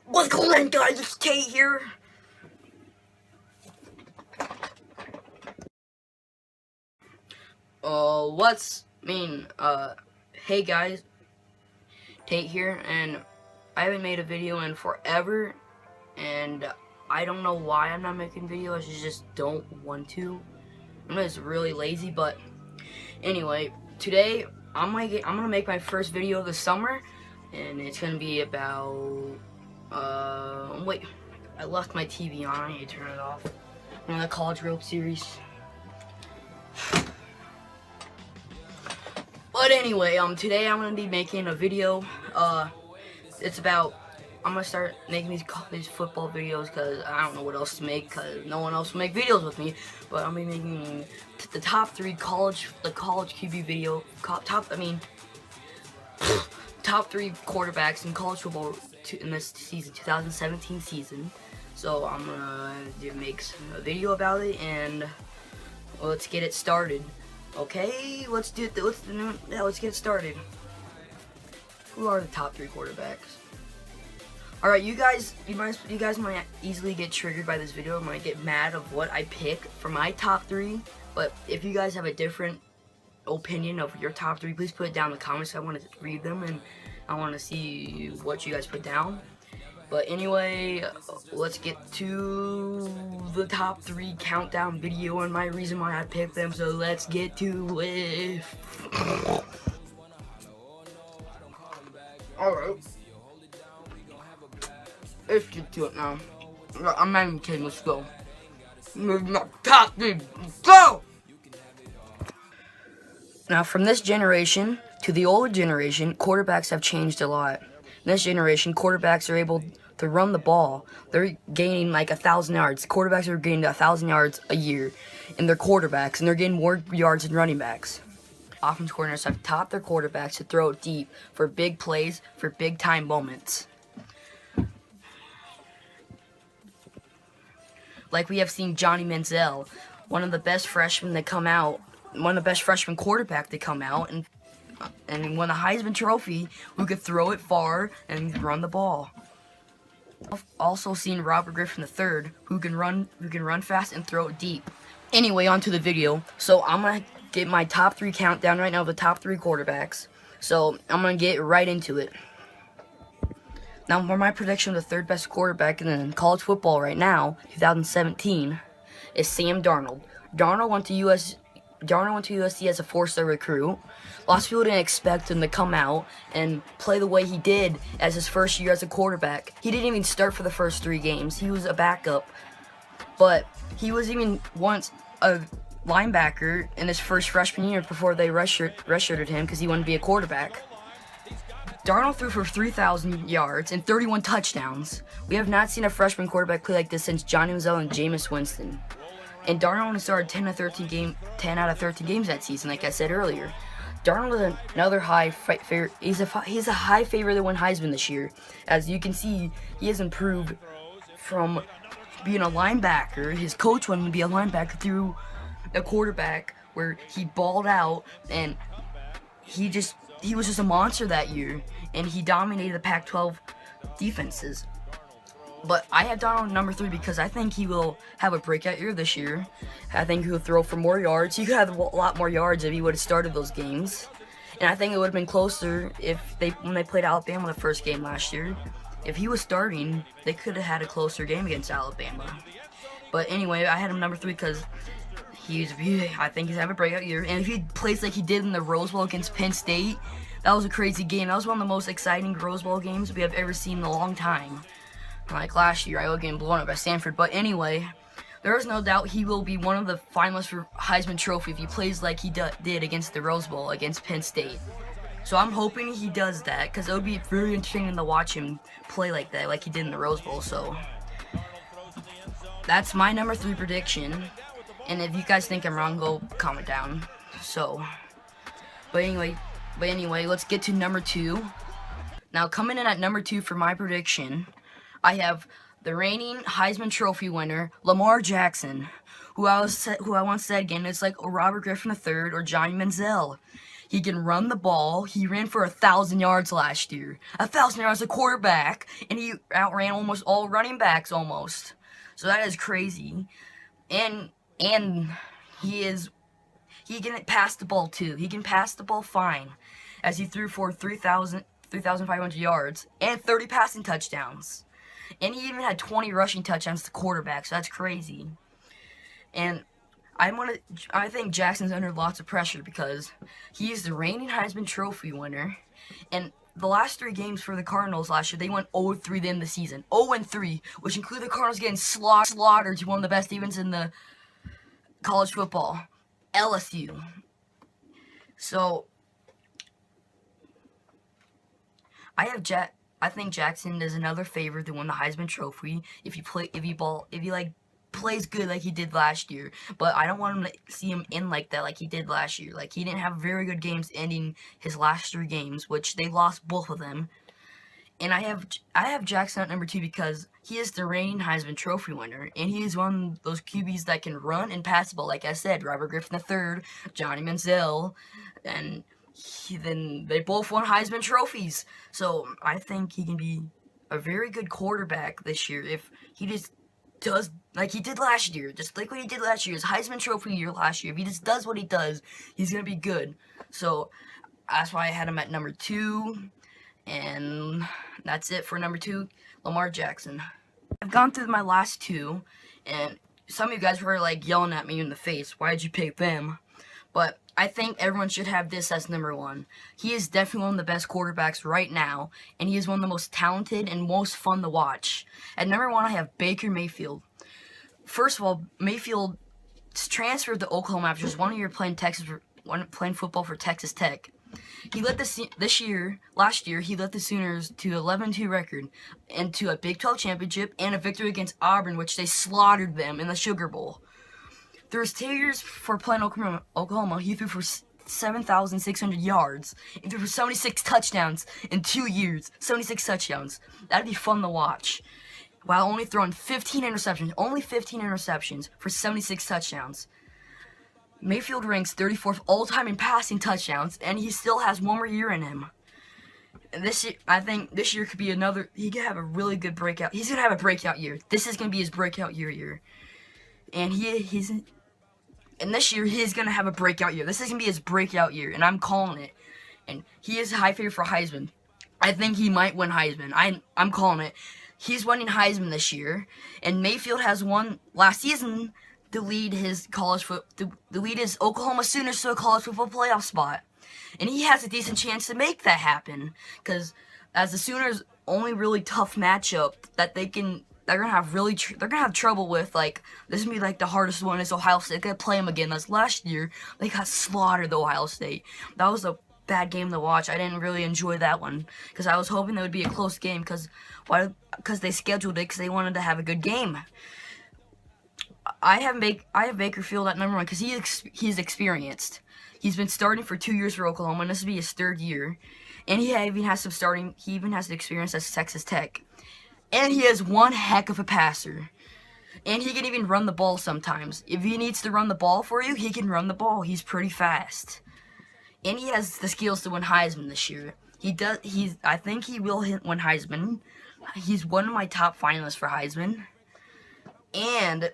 What's going on, guys? It's Tate here. Hey guys, Tate here, and I haven't made a video in forever, and I don't know why I'm not making videos. I just don't want to. I'm just really lazy, but anyway, today I'm gonna make my first video of the summer, and it's gonna be about wait, I left my TV on. I need to turn it off. One of the College World Series. But anyway, today I'm gonna be making a video. It's about I'm gonna start making these football videos because I don't know what else to make because no one else will make videos with me. But I'm gonna be making the top 3 college QB video. Top 3 quarterbacks in college football in this season, 2017 season. So I'm gonna make a video about it, and let's get it started. Okay, let's get it started. Who are the top 3 quarterbacks? All right, you guys might easily get triggered by this video. Might get mad of what I pick for my top 3. But if you guys have a different opinion of your top 3, please put it down in the comments. I want to read them and I want to see what you guys put down. But anyway, let's get to the top 3 countdown video and my reason why I picked them. So let's get to it. Alright. Let's get to it now. I'm not even kidding, let's go. Top 3, go! Now, from this generation to the old generation, quarterbacks have changed a lot. In this generation, quarterbacks are able to run the ball. They're gaining like 1,000 yards. Quarterbacks are gaining 1,000 yards a year in their quarterbacks, and they're getting more yards than running backs. Offense coordinators have taught their quarterbacks to throw it deep for big plays, for big time moments. Like we have seen Johnny Manziel, one of the best freshmen that come out, one of the best freshman quarterback to come out, and won the Heisman Trophy, who could throw it far and run the ball. I've also seen Robert Griffin III, who can run fast and throw it deep. Anyway, on to the video. So I'm gonna get my top 3 countdown right now of the top 3 quarterbacks. So I'm gonna get right into it. Now, for my prediction of the 3rd best quarterback in college football right now, 2017, is Sam Darnold. Darnold went to USC as a 4-star recruit. Lots of people didn't expect him to come out and play the way he did as his first year as a quarterback. He didn't even start for the first 3 games. He was a backup. But he was even once a linebacker in his first freshman year before they redshirted him because he wanted to be a quarterback. Darnold threw for 3,000 yards and 31 touchdowns. We have not seen a freshman quarterback play like this since Johnny Manziel and Jameis Winston. And Darnold only started 10 out of 13 games that season, like I said earlier. Darnold is another high favorite. He's a high favorite to win Heisman this year. As you can see, he has improved from being a linebacker. His coach wanted him to be a linebacker through a quarterback where he balled out, and he was just a monster that year, and he dominated the Pac-12 defenses. But I have Darnold number 3 because I think he will have a breakout year this year. I think he'll throw for more yards. He could have a lot more yards if he would have started those games. And I think it would have been closer when they played Alabama the first game last year. If he was starting, they could have had a closer game against Alabama. But anyway, I had him number 3 because I think he's having a breakout year. And if he plays like he did in the Rose Bowl against Penn State, that was a crazy game. That was one of the most exciting Rose Bowl games we have ever seen in a long time. Like last year, I was getting blown up by Stanford. But anyway, there is no doubt he will be one of the finalists for Heisman Trophy if he plays like he did against the Rose Bowl against Penn State. So I'm hoping he does that because it would be very interesting to watch him play like that, like he did in the Rose Bowl. So that's my number 3 prediction. And if you guys think I'm wrong, go comment down. But anyway, let's get to number 2. Now, coming in at number 2 for my prediction, I have the reigning Heisman Trophy winner, Lamar Jackson, who I once said again, it's like Robert Griffin III or Johnny Manziel. He can run the ball. He ran for 1,000 yards last year. 1,000 yards a quarterback, and he outran almost all running backs almost. So that is crazy. And he can pass the ball too. He can pass the ball fine, as he threw for 3,500 yards and 30 passing touchdowns. And he even had 20 rushing touchdowns to quarterback, so that's crazy. And I think Jackson's under lots of pressure because he's the reigning Heisman Trophy winner. And the last 3 games for the Cardinals last year, they went 0-3 to end the season. 0-3, which included the Cardinals getting slaughtered to one of the best defenses in the college football, LSU. So I think Jackson is another favorite to win the Heisman Trophy if he plays good like he did last year. But I don't want him to see him in like that like he did last year. Like, he didn't have very good games ending his last 3 games, which they lost both of them. And I have Jackson at number 2 because he is the reigning Heisman Trophy winner, and he is one of those QBs that can run and pass the ball. Like I said, Robert Griffin III, Johnny Manziel, and then they both won Heisman trophies. So I think he can be a very good quarterback this year if he just does like he did last year. Just like what he did last year, his Heisman Trophy year last year. If he just does what he does, he's going to be good. So that's why I had him at number 2. And that's it for number 2, Lamar Jackson. I've gone through my last 2, and some of you guys were like yelling at me in the face. Why did you pick them? But I think everyone should have this as number 1. He is definitely one of the best quarterbacks right now, and he is one of the most talented and most fun to watch. At number 1, I have Baker Mayfield. First of all, Mayfield transferred to Oklahoma after just 1 year playing football for Texas Tech. He led last year, he led the Sooners to 11-2 record and to a Big 12 championship and a victory against Auburn, which they slaughtered them in the Sugar Bowl. Through his 2 years for playing Oklahoma, he threw for 7,600 yards and threw for 76 touchdowns in 2 years. 76 touchdowns. That'd be fun to watch. While only throwing 15 interceptions for 76 touchdowns. Mayfield ranks 34th all-time in passing touchdowns, and he still has 1 more year in him. And this year, I think this year could be another. He could have a really good breakout. He's gonna have a breakout year. This is gonna be his breakout year. And and this year he's gonna have a breakout year. This is gonna be his breakout year, and I'm calling it. And he is a high favorite for Heisman. I think he might win Heisman. I'm calling it. He's winning Heisman this year, and Mayfield has won last season to lead his Oklahoma Sooners to a college football playoff spot. And he has a decent chance to make that happen, because as the Sooners' only really tough matchup that they're gonna have trouble with, like, this is gonna be like the hardest one is Ohio State. They're gonna play them again. That's last year they got slaughtered to Ohio State. That was a bad game to watch. I didn't really enjoy that one because I was hoping it would be a close game because they scheduled it because they wanted to have a good game. I have Baker Mayfield at number 1 because he's experienced. He's been starting for 2 years for Oklahoma, and this will be his 3rd year. And he even has experience at Texas Tech. And he is one heck of a passer. And he can even run the ball sometimes. If he needs to run the ball for you, he can run the ball. He's pretty fast. And he has the skills to win Heisman this year. I think he will win Heisman. He's one of my top finalists for Heisman. And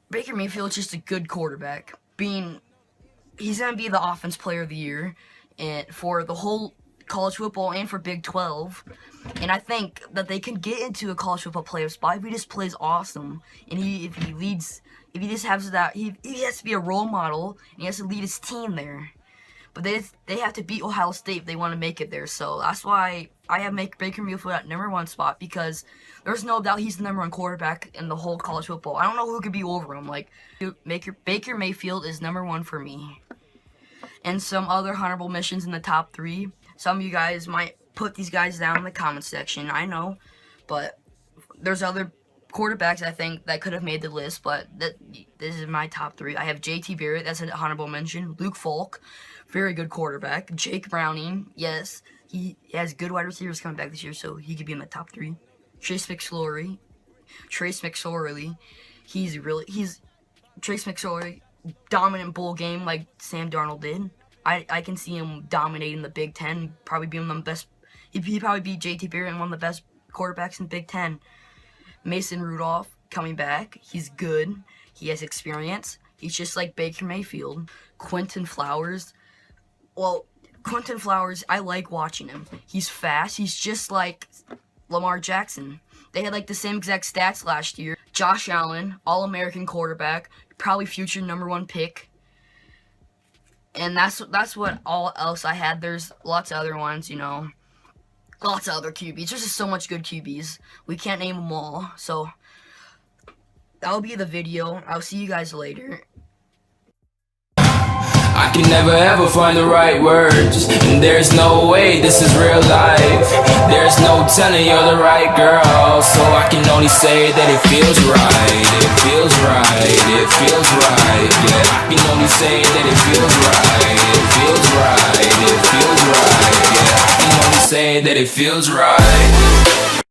Baker Mayfield's just a good quarterback. He's going to be the offense player of the year and for the whole college football and for Big 12. And I think that they can get into a college football playoff spot if he just plays awesome. And he has to be a role model, and he has to lead his team there. But they have to beat Ohio State if they want to make it there. So that's why I have Baker Mayfield at number 1 spot, because there's no doubt he's the number 1 quarterback in the whole college football. I don't know who could be over him. Like, Baker Mayfield is number 1 for me. And some other honorable mentions in the top 3. Some of you guys might put these guys down in the comment section. I know, but there's other quarterbacks I think that could have made the list. But this is my top 3. I have J.T. Barrett. That's an honorable mention. Luke Falk. Very good quarterback. Jake Browning, yes. He has good wide receivers coming back this year, so he could be in the top 3. Trace McSorley. Trace McSorley, dominant bowl game like Sam Darnold did. I can see him dominating the Big Ten, probably being one of the best. He'd probably be JT Barrett and one of the best quarterbacks in Big Ten. Mason Rudolph coming back. He's good. He has experience. He's just like Baker Mayfield. Quentin Flowers. Well, Quentin Flowers, I like watching him. He's fast. He's just like Lamar Jackson. They had like the same exact stats last year. Josh Allen, All-American quarterback, probably future #1 pick. And that's what all else I had. There's lots of other ones, you know. Lots of other QBs. There's just so much good QBs. We can't name them all. So that'll be the video. I'll see you guys later. I can never ever find the right words, and there's no way this is real life. There's no telling you're the right girl, so I can only say that it feels right. It feels right, it feels right, yeah. I can only say that it feels right. It feels right, it feels right, yeah. I can only say that it feels right.